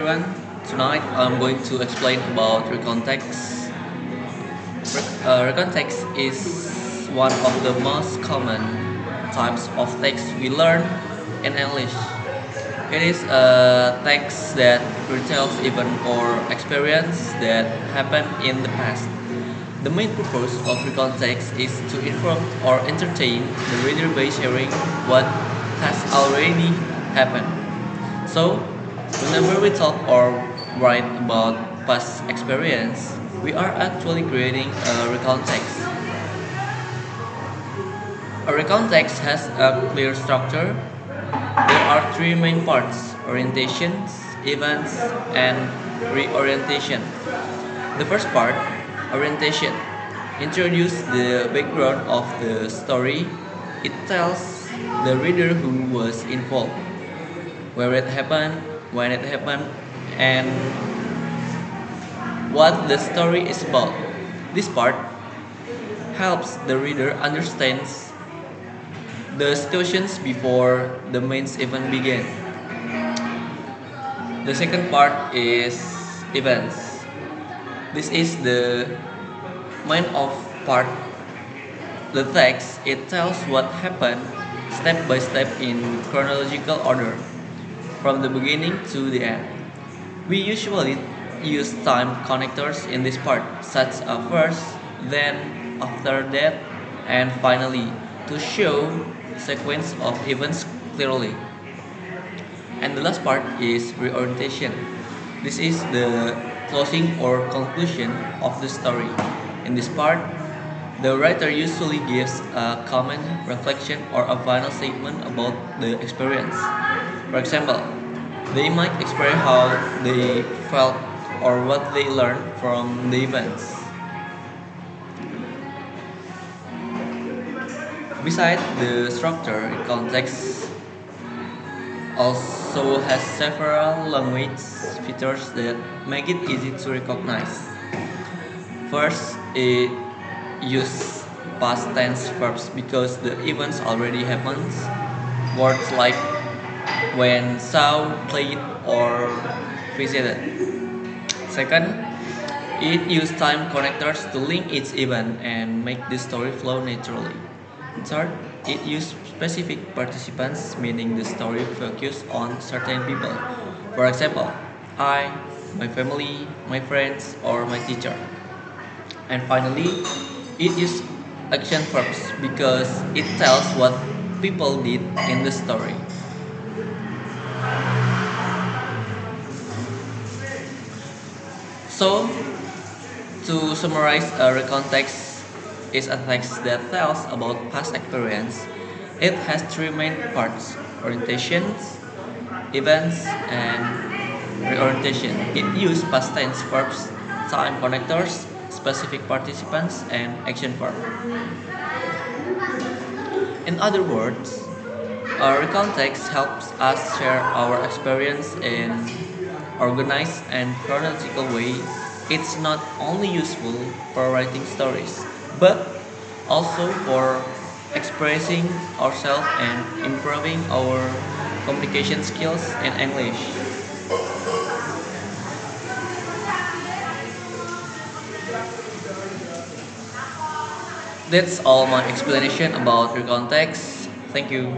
Everyone, tonight I'm going to explain about recontext. Recontext is one of the most common types of text we learn in English. It is a text that retells event or experience that happened in the past. The main purpose of recontext is to inform or entertain the reader by sharing what has already happened. So, whenever we talk or write about past experience, we are actually creating a recontext. A recontext has a clear structure. There are three main parts: orientations, events, and reorientation. The first part, orientation, introduces the background of the story. It tells the reader who was involved, where it happened, when it happened, and what the story is about. This part helps the reader understands the situations before the main event began. The second part is events. This is the main of part. The text it tells what happened step by step in chronological order from the beginning to the end. We usually use time connectors in this part, such as first, then, after that, and finally, to show sequence of events clearly. And the last part is reorientation. This is the closing or conclusion of the story. In this part, the writer usually gives a comment, reflection, or a final statement about the experience. For example, they might express how they felt or what they learned from the events. Besides the structure, context also has several language features that make it easy to recognize. First, it uses past tense verbs because the events already happened. Words like when, saw, played, or visited. Second, it uses time connectors to link each event and make the story flow naturally. Third, it uses specific participants, meaning the story focuses on certain people. For example, I, my family, my friends, or my teacher. And finally, it uses action verbs because it tells what people did in the story. So, to summarize, a recontext is a text that tells about past experience. It has three main parts: orientations, events, and reorientation. It uses past tense verbs, time connectors, specific participants, and action verb. In other words, our recontext helps us share our experience in organized and chronological way. It's not only useful for writing stories, but also for expressing ourselves and improving our communication skills in English. That's all my explanation about recontext. Thank you.